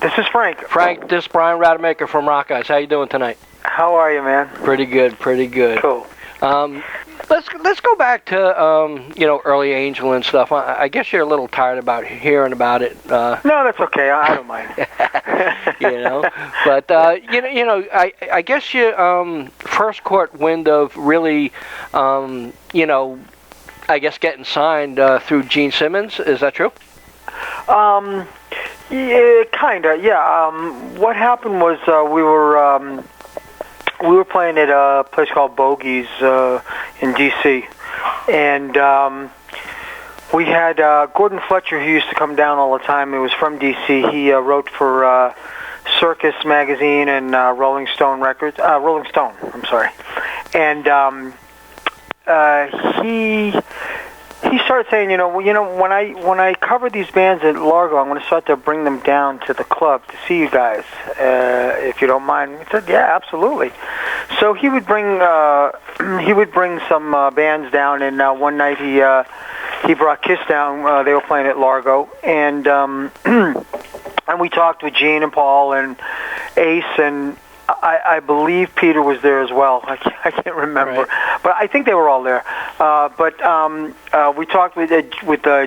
This is Frank. Frank, this is Brian Rademacher from Rockeyez. How you doing tonight? How are you, man? Pretty good, pretty good. Cool. Let's go back to early Angel and stuff. I guess you're a little tired about hearing about it. No, that's okay. I don't mind. But I guess you first caught wind of really, I guess getting signed through Gene Simmons. Is that true? Yeah, kinda. Yeah. What happened was we were playing at a place called Bogey's in D.C. and we had Gordon Fletcher, who used to come down all the time. He was from D.C. He wrote for Circus Magazine and Rolling Stone Records. Rolling Stone, I'm sorry. And he started saying, when I cover these bands at Largo, I'm going to start to bring them down to the club to see you guys, if you don't mind. I said, yeah, absolutely. So he would bring some bands down, and one night he brought Kiss down. They were playing at Largo, and and we talked with Gene and Paul and Ace, and I believe Peter was there as well. I can't remember, right. But I think they were all there. But we talked with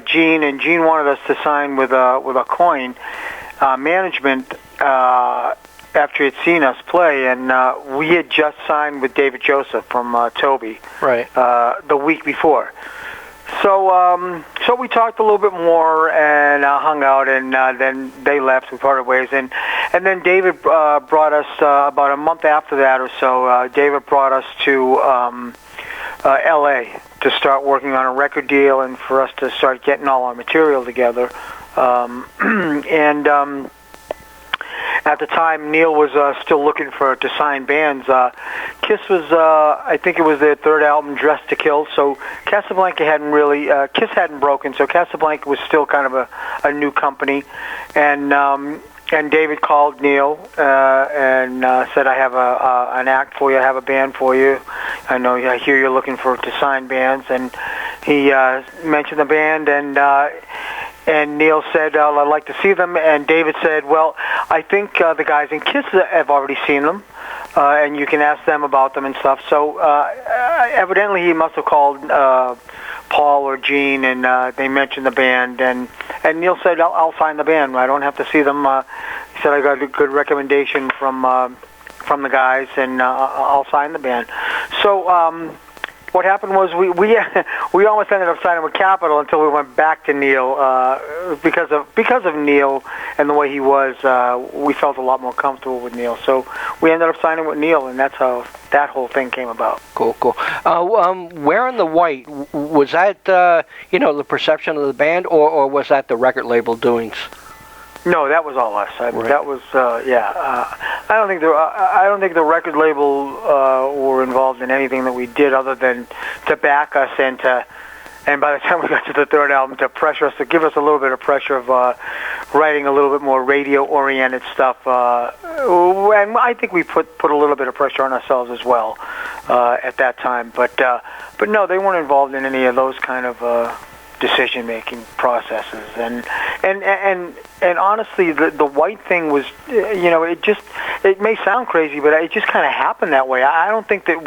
Gene, and Gene wanted us to sign with a coin management after he had seen us play, and we had just signed with David Joseph from Toby, right, the week before. So we talked a little bit more and hung out, and then they left. We parted ways, and then David brought us about a month after that or so. David brought us to L.A. to start working on a record deal and for us to start getting all our material together. At the time, Neil was still looking to sign bands. Kiss was, I think it was their third album, Dressed to Kill. So Casablanca hadn't really, Kiss hadn't broken. So Casablanca was still kind of a new company. And David called Neil and said, "I have an act for you. I have a band for you. I hear you're looking to sign bands." And he mentioned the band, and Neil said, "I'd like to see them." And David said, "Well, I think the guys in Kiss have already seen them, and you can ask them about them and stuff." So evidently he must have called Paul or Gene, and they mentioned the band. And Neil said, I'll sign the band. I don't have to see them. He said, I got a good recommendation from the guys, and I'll sign the band. So what happened was we almost ended up signing with Capitol until we went back to Neil because of Neil and the way he was. We felt a lot more comfortable with Neil, so we ended up signing with Neil, and that's how that whole thing came about. Cool. Wearing the white, was that the perception of the band, or was that the record label doings? No, that was all us. Right. That was I don't think the record label were involved in anything that we did other than to back us and by the time we got to the third album, to pressure us, to give us a little bit of pressure of writing a little bit more radio-oriented stuff. And I think we put a little bit of pressure on ourselves as well at that time. But no, they weren't involved in any of those kind of decision-making processes, and honestly, the white thing was, it may sound crazy, but it just kind of happened that way. I don't think that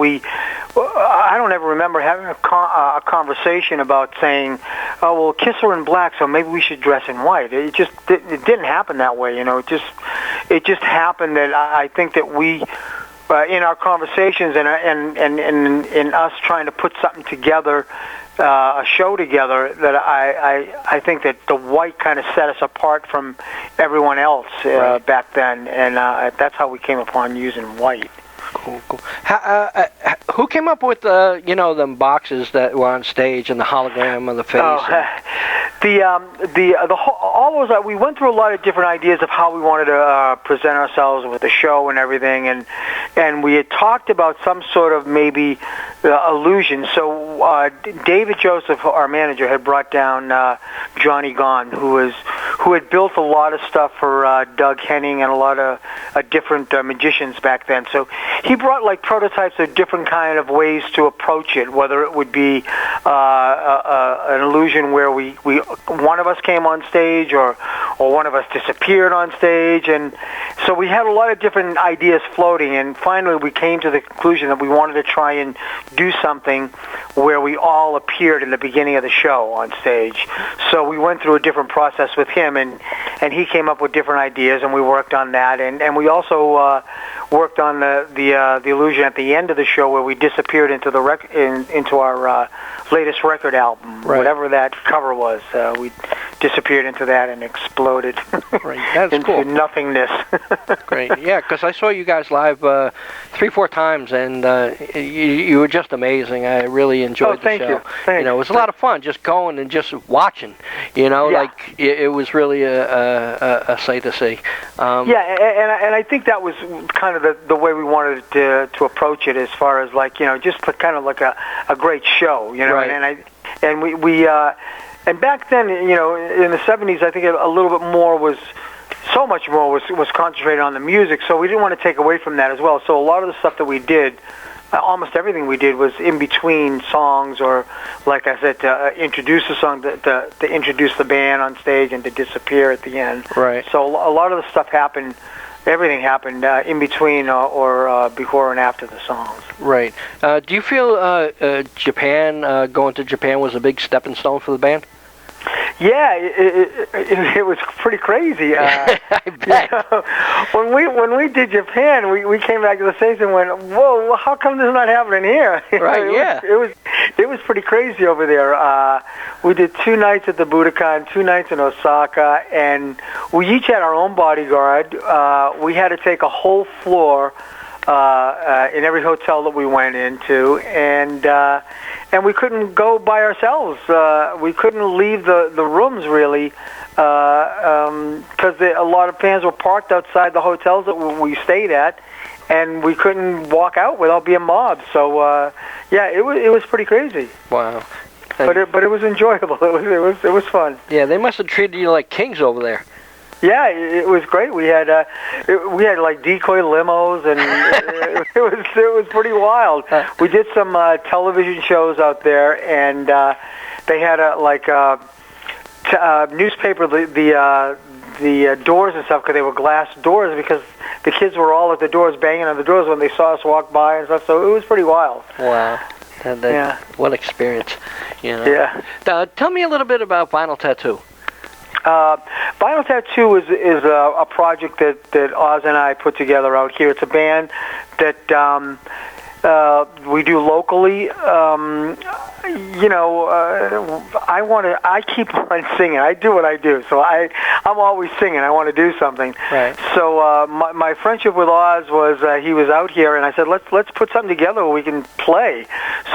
I don't ever remember having a conversation about saying, oh, well, Kiss are in black, so maybe we should dress in white. It didn't happen that way, it just happened that I think that we, in our conversations and in us trying to put something together, a show together, that I think that the white kind of set us apart from everyone else right. back then, and that's how we came upon using white. Cool. Who came up with them boxes that were on stage and the hologram of the face? All those, we went through a lot of different ideas of how we wanted to present ourselves with the show and everything, and we had talked about some sort of maybe illusion. So David Joseph, our manager, had brought down Johnny Gone, who who had built a lot of stuff for Doug Henning and a lot of different magicians back then. So he brought like prototypes of different kind of ways to approach it, whether it would be an illusion where we one of us came on stage or one of us disappeared on stage, and so we had a lot of different ideas floating, and finally we came to the conclusion that we wanted to try and do something where we all appeared in the beginning of the show on stage. So we went through a different process with him, and he came up with different ideas, and we worked on that, and we also worked on the illusion at the end of the show where we disappeared into the into our latest record album, right. Whatever that cover was. We disappeared into that and exploded right. That's into cool. nothingness. Great, yeah, because I saw you guys live 3-4 times, and you were just amazing. I really enjoyed the show. Thank you. It was a lot of fun just going and just watching. Like it was really a sight to see. And I think that was kind of the way we wanted to approach it, as far as like just kind of like a great show, Right. And we and back then, in the 70s, I think a little bit more was. So much more was concentrated on the music, so we didn't want to take away from that as well. So a lot of the stuff that we did, almost everything we did, was in between songs, or like I said, to introduce the song, to introduce the band on stage, and to disappear at the end. Right. So a lot of the stuff happened. Everything happened in between or before and after the songs. Right. Do you feel Japan, going to Japan, was a big stepping stone for the band? Yeah, it was pretty crazy. I bet. When we did Japan, we came back to the States and went, "Whoa, how come this is not happening here?" Right. It was pretty crazy over there. We did 2 nights at the Budokan, 2 nights in Osaka, and we each had our own bodyguard. We had to take a whole floor in every hotel that we went into, and we couldn't go by ourselves. We couldn't leave the rooms really, because a lot of fans were parked outside the hotels that we stayed at, and we couldn't walk out without being mobbed. So it was pretty crazy. Wow. But it was enjoyable. It was fun. Yeah, they must have treated you like kings over there. Yeah, it was great. We had like decoy limos, and it was pretty wild. We did some television shows out there, and they had newspaper the doors and stuff, because they were glass doors, because the kids were all at the doors banging on the doors when they saw us walk by and stuff. So it was pretty wild. Wow. What experience. Yeah. Tell me a little bit about Vinyl Tattoo. Vinyl Tattoo is a project that Oz and I put together out here. It's a band that we do locally. I keep on singing. I do what I do, so I'm always singing. I want to do something. Right. So my friendship with Oz was he was out here, and I said let's put something together where we can play.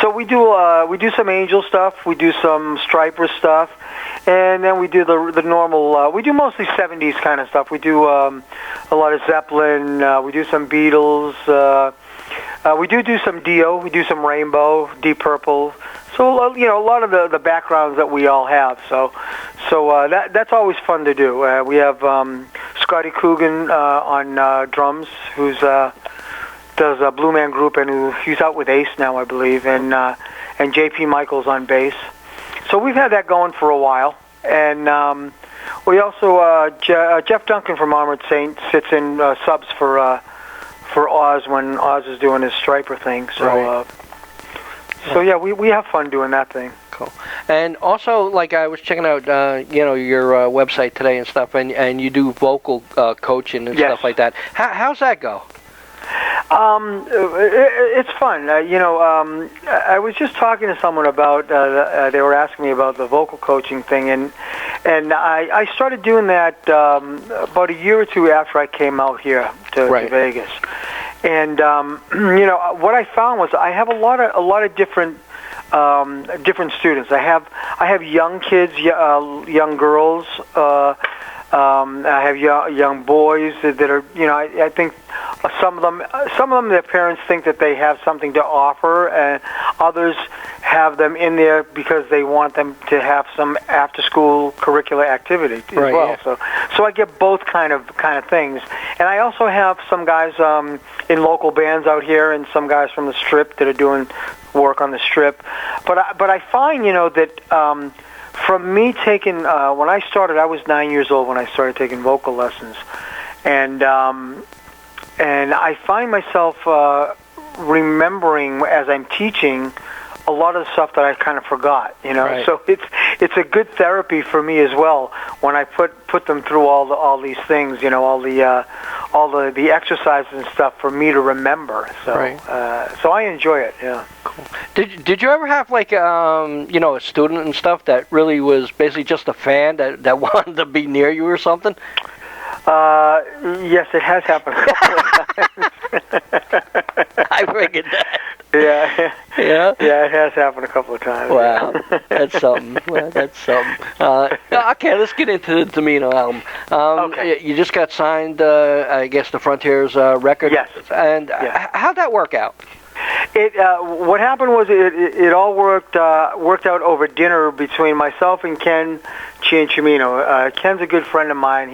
So we do some Angel stuff. We do some Striper stuff. And then we do the normal, we do mostly 70s kind of stuff. We do a lot of Zeppelin, we do some Beatles, we do some Dio, we do some Rainbow, Deep Purple. So, a lot of the backgrounds that we all have. So that's always fun to do. We have Scotty Coogan on drums, who's does a Blue Man Group, and he's out with Ace now, I believe, and J.P. Michaels on bass. So we've had that going for a while, and we also Jeff Duncan from Armored Saint sits in subs for Oz when Oz is doing his Striper thing. So we have fun doing that thing. Cool. And also, like I was checking out, your website today and stuff, and you do vocal coaching and stuff like that. How's that go? It's fun. I was just talking to someone about. They were asking me about the vocal coaching thing, and I started doing that about a year or two after I came out here to Vegas. And what I found was I have a lot of different students. I have young kids, young girls. I have young boys that are, I think some of them, their parents think that they have something to offer, and others have them in there because they want them to have some after-school curricular activity as well. Yeah. So I get both kind of things, and I also have some guys in local bands out here, and some guys from the Strip that are doing work on the Strip. But I find, that from me taking when I started, I was 9 years old when I started taking vocal lessons, and I find myself remembering as I'm teaching a lot of the stuff that I kind of forgot, Right. So it's a good therapy for me as well when I put them through all these things, all the exercises and stuff for me to remember. So Right. So I enjoy it. Yeah. Cool. Did you ever have like a student and stuff that really was basically just a fan that wanted to be near you or something? Yes, it has happened a couple of times. I figured that. Yeah. Yeah? Yeah, it has happened a couple of times. Wow, that's something. Okay, let's get into the Domino album. Okay. You just got signed, I guess, the Frontiers record. Yes. And Yes. how'd that work out? What happened was it all worked out over dinner between myself and Ken Ciancimino. Ken's a good friend of mine.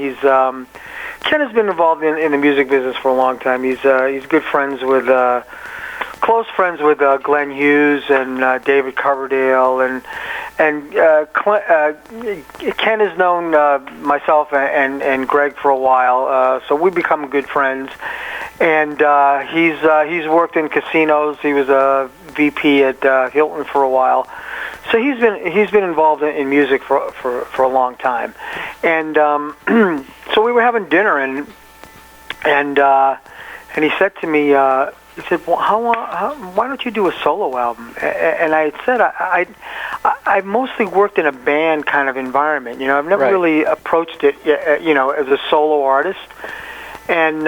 Ken has been involved in the music business for a long time. He's good friends with close friends with Glenn Hughes and David Coverdale, and Ken has known myself and Greg for a while, so we become good friends. And he's worked in casinos. He was a VP at Hilton for a while, so he's been involved in music for a long time. And so we were having dinner, and he said to me, he said, "Well, why don't you do a solo album?" And I said, I've mostly worked in a band kind of environment. I've never Right. really approached it, as a solo artist. And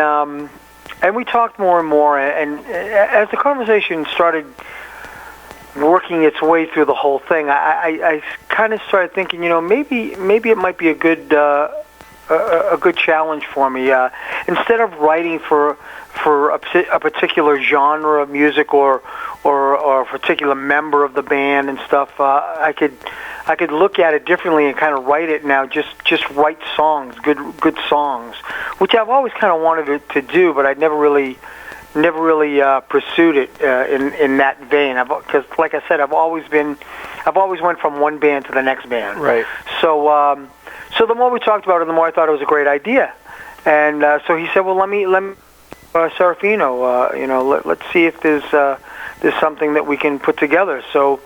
we talked more and more. And as the conversation started working its way through the whole thing, I kind of started thinking, maybe it might be a good challenge for me. Instead of writing for a particular genre of music or a particular member of the band and stuff, I could look at it differently and kind of write it now. Just write songs, good songs, which I've always kind of wanted to do, but I'd never really pursued it in that vein. Because, like I said, I've always went from one band to the next band. Right. So the more we talked about it, the more I thought it was a great idea. And so he said, "Well, let me Serafino, let's see if there's something that we can put together." So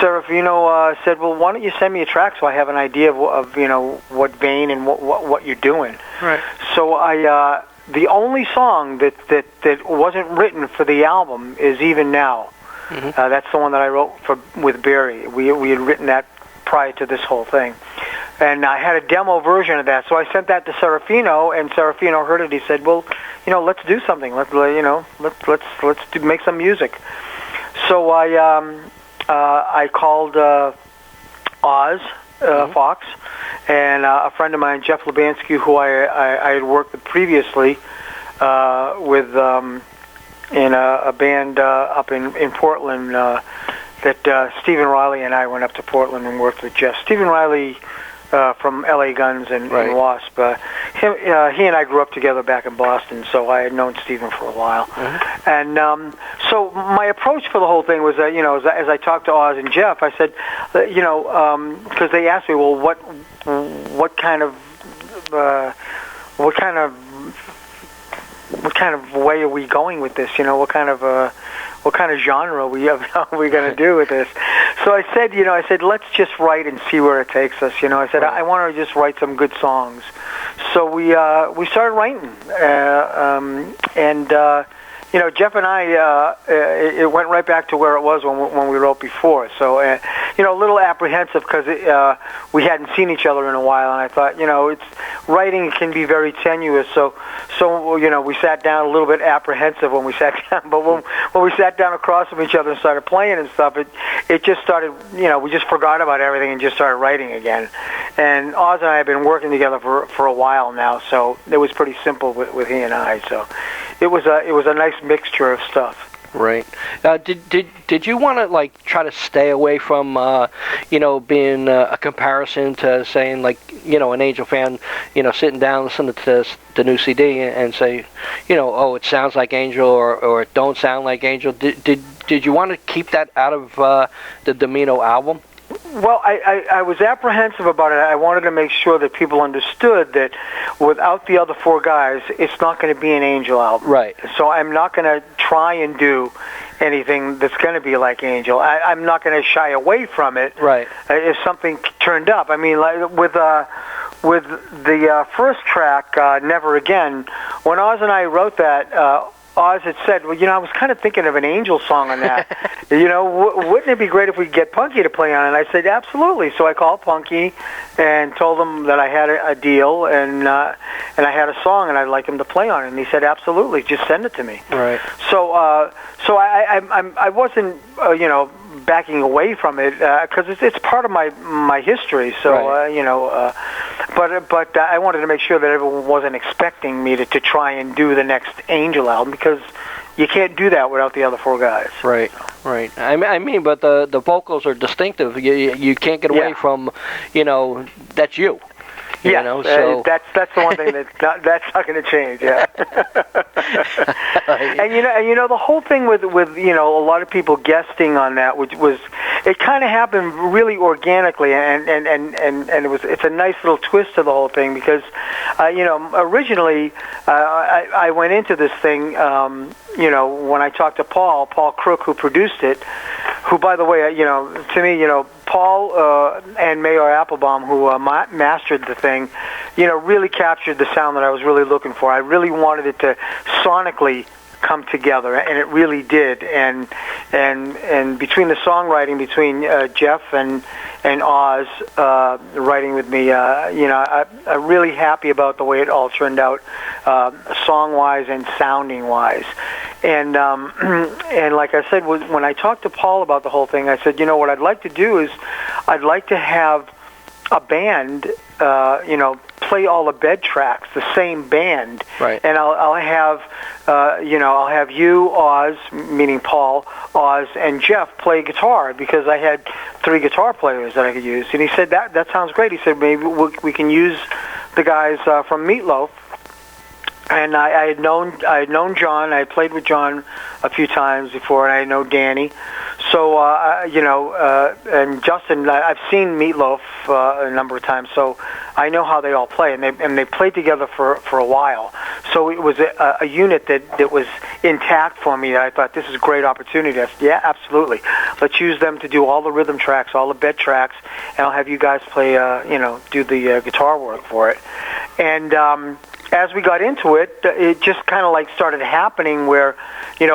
Serafino said, "Well, why don't you send me a track so I have an idea of what vein and what you're doing." Right. So the only song that wasn't written for the album is Even Now. Mm-hmm. That's the one that I wrote with Barry. We had written that prior to this whole thing. And I had a demo version of that, so I sent that to Serafino, and Serafino heard it. He said, "Well, let's do something. Let's make some music." So I called Oz Fox, and a friend of mine, Jeff Lubansky, who I had worked with previously with in a band up in Portland. That Stephen Riley and I went up to Portland and worked with Jeff. Stephen Riley from L.A. Guns and Wasp. He and I grew up together back in Boston, so I had known Stephen for a while. Mm-hmm. And so my approach for the whole thing was that, as I talked to Oz and Jeff, I said, because they asked me, well, what kind of way are we going with this? What kind of genre are we going to do with this? So I said, let's just write and see where it takes us. I said, I want to just write some good songs. So we started writing, and Jeff and I, it went right back to where it was when we wrote before. So, a little apprehensive because we hadn't seen each other in a while, and I thought, writing can be very tenuous. So we sat down a little bit apprehensive when we sat down, but when we sat down across from each other and started playing and stuff, it just started, we just forgot about everything and just started writing again. And Oz and I have been working together for a while now, so it was pretty simple with he and I. So it was a nice mixture of stuff. Right. Did you want to like try to stay away from being a comparison to saying like an Angel fan sitting down listening to the new CD and say oh, it sounds like Angel or it don't sound like Angel? Did you want to keep that out of the Domino album? Well, I was apprehensive about it. I wanted to make sure that people understood that without the other four guys, it's not going to be an Angel album. Right. So I'm not going to try and do anything that's going to be like Angel. I'm not going to shy away from it. Right. If something turned up. I mean, like with the first track, Never Again, when Oz and I wrote that, Oz had said, well, I was kind of thinking of an Angel song on that. Wouldn't it be great if we could get Punky to play on it? And I said, absolutely. So I called Punky and told him that I had a deal and I had a song and I'd like him to play on it. And he said, absolutely, just send it to me. Right. So I wasn't, backing away from it because it's part of my history. So right. But I wanted to make sure that everyone wasn't expecting me to try and do the next Angel album because you can't do that without the other four guys. Right, right. I mean, but the vocals are distinctive. You can't get away from, that's you. Yeah, so that's the one thing that's not going to change. Yeah, and the whole thing with a lot of people guesting on that, which was it kind of happened really organically, and it's a nice little twist to the whole thing because originally I went into this thing when I talked to Paul Crook, who produced it, who by the way to me Paul and Mayor Applebaum, who mastered the thing, really captured the sound that I was really looking for. I really wanted it to sonically come together, and it really did. And between the songwriting between Jeff and Oz writing with me, I'm really happy about the way it all turned out, song-wise and sounding-wise. And like I said, when I talked to Paul about the whole thing, I said, what I'd like to do is I'd like to have a band, play all the bed tracks, the same band. Right. And I'll have, I'll have you, Oz, meaning Paul, Oz, and Jeff play guitar because I had 3 guitar players that I could use. And he said, that sounds great. He said, maybe we can use the guys from Meatloaf. And I had known John. I had played with John a few times before, and I know Danny. So and Justin, I've seen Meatloaf a number of times, so I know how they all play, and they played together for a while. So it was a unit that was intact for me. I thought this is a great opportunity. I said, yeah, absolutely. Let's use them to do all the rhythm tracks, all the bed tracks, and I'll have you guys play, do the guitar work for it. And as we got into it, it just kind of like started happening where,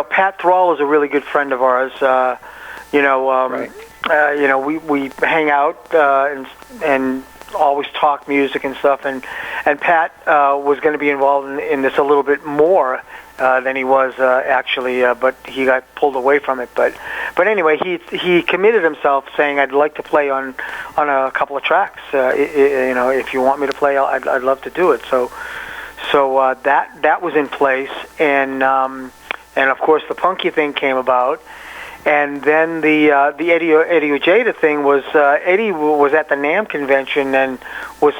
Pat Thrall is a really good friend of ours. Right. We hang out and always talk music and stuff. And Pat was going to be involved in this a little bit more than he was actually, but he got pulled away from it. But anyway, he committed himself, saying, "I'd like to play on a couple of tracks. If you want me to play, I'd love to do it." So that was in place, and of course the Punky thing came about, and then the Eddie Ojeda thing was Eddie was at the NAMM convention and was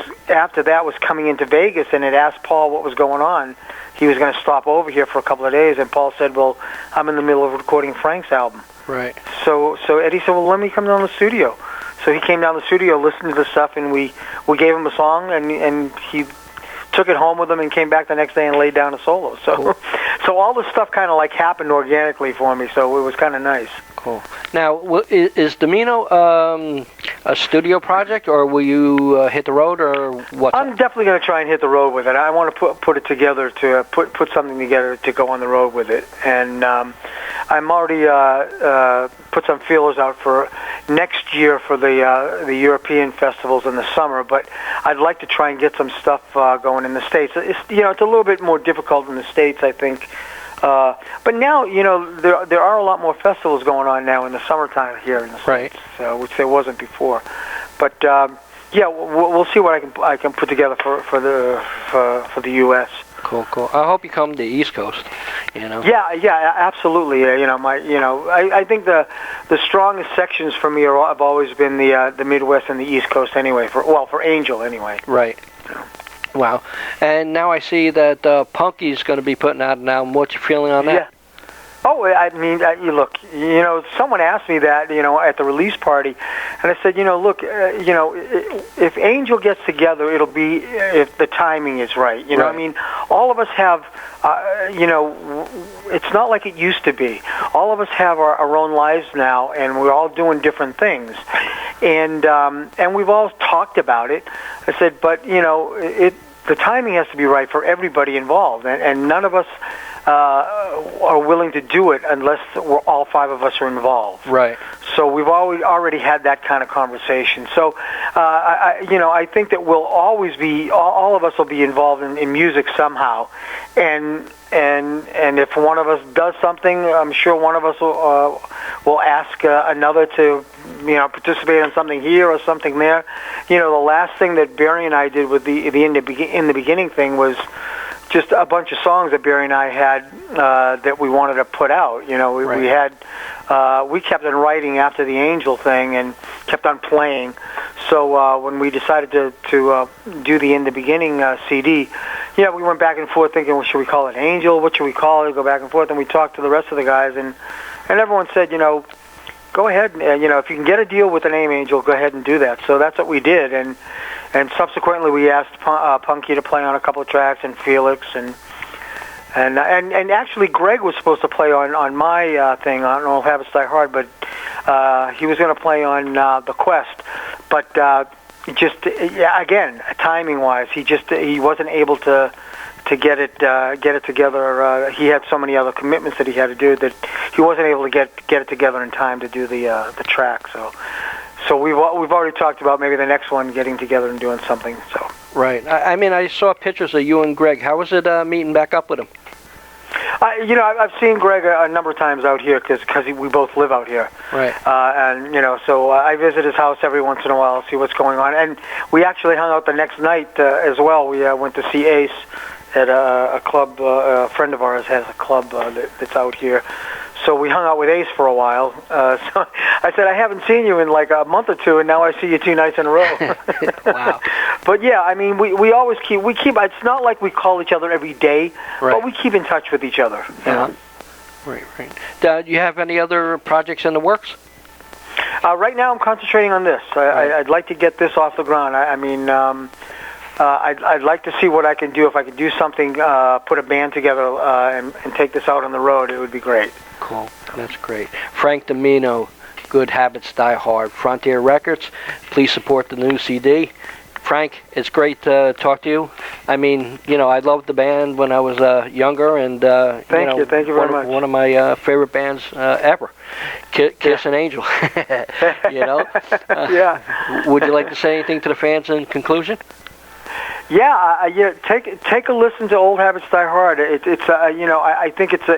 coming into Vegas and had asked Paul what was going on. He was going to stop over here for a couple of days, and Paul said, "Well, I'm in the middle of recording Frank's album." Right. So Eddie said, "Well, let me come down to the studio." So he came down to the studio, listened to the stuff, and we gave him a song, and he took it home with him and came back the next day and laid down a solo. So, cool. So all this stuff kind of like happened organically for me. So it was kind of nice. Cool. Now, is Domino a studio project, or will you hit the road, or what? I'm definitely going to try and hit the road with it. I want to put it together to put something together to go on the road with it. And I'm already put some feelers out for next year for the European festivals in the summer. But I'd like to try and get some stuff going in the States. It's a little bit more difficult in the States, I think. But now, there are a lot more festivals going on now in the summertime here in the States, right. Which there wasn't before. But we'll see what I can put together for the U.S. Cool. I hope you come to the East Coast. You know. Yeah, absolutely. You know, I think the strongest sections for me have always been the Midwest and the East Coast anyway. For Angel anyway. Right. Wow. And now I see that Punky's going to be putting out an album. What's your feeling on that? Yeah. Oh, I mean, look, you know, someone asked me that, you know, at the release party, and I said, you know, look, you know, if Angel gets together, it'll be if the timing is right. You know, I mean, all of us have, you know, it's not like it used to be. All of us have our own lives now, and we're all doing different things, and we've all talked about it. I said, but you know, the timing has to be right for everybody involved, and none of us are willing to do it unless all five of us are involved. Right. So we've already had that kind of conversation. So, you know, I think that we'll always be, all of us will be involved in music somehow. And if one of us does something, I'm sure one of us will ask another to, you know, participate in something here or something there. You know, the last thing that Barry and I did with the in the beginning thing was just a bunch of songs that Barry and I had that we wanted to put out. You know, we kept on writing after the Angel thing and kept on playing. So when we decided to do the In the Beginning CD, yeah, we went back and forth thinking, well, should we call it Angel? What should we call it? Go back and forth, and we talked to the rest of the guys, and everyone said, you know, go ahead. You know, if you can get a deal with the name Angel, go ahead and do that. So that's what we did, and subsequently we asked Punky to play on a couple of tracks, and Felix, and actually Greg was supposed to play on my thing on Old Habits Die Hard, but he was going to play on The Quest, but just again, timing wise, he wasn't able to get it together. He had so many other commitments that he had to do that he wasn't able to get it together in time to do the track. So we've already talked about maybe the next one getting together and doing something. So right. I mean, I saw pictures of you and Greg. How was it meeting back up with him? You know, I've seen Greg a number of times out here because we both live out here. Right. And you know, so I visit his house every once in a while, see what's going on. And we actually hung out the next night as well. We went to see Ace at a club. A friend of ours has a club that's out here. So we hung out with Ace for a while. So I said, I haven't seen you in like a month or two, and now I see you 2 nights in a row. Wow. But yeah, I mean, we always keep. It's not like we call each other every day, right, but we keep in touch with each other. You know? Right. Do you have any other projects in the works? Right now, I'm concentrating on this. I'd like to get this off the ground. I mean, I'd like to see what I can do. If I could do something, put a band together and take this out on the road, it would be great. Cool. That's great. Frank Domino, Good Habits Die Hard, Frontier Records. Please support the new CD. Frank, it's great to talk to you. I mean, you know, I loved the band when I was younger, and thank you very much. One of my favorite bands ever, Kiss and Angel. You know. Yeah. Would you like to say anything to the fans in conclusion? Yeah, take a listen to Old Habits Die Hard. It's you know, I think it's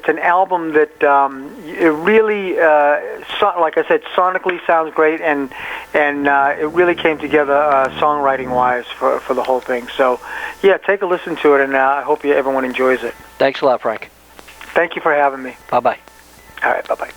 an album that it really like I said, sonically sounds great, and it really came together songwriting wise for the whole thing. So yeah, take a listen to it, and I hope everyone enjoys it. Thanks a lot, Frank. Thank you for having me. Bye bye. All right, bye bye.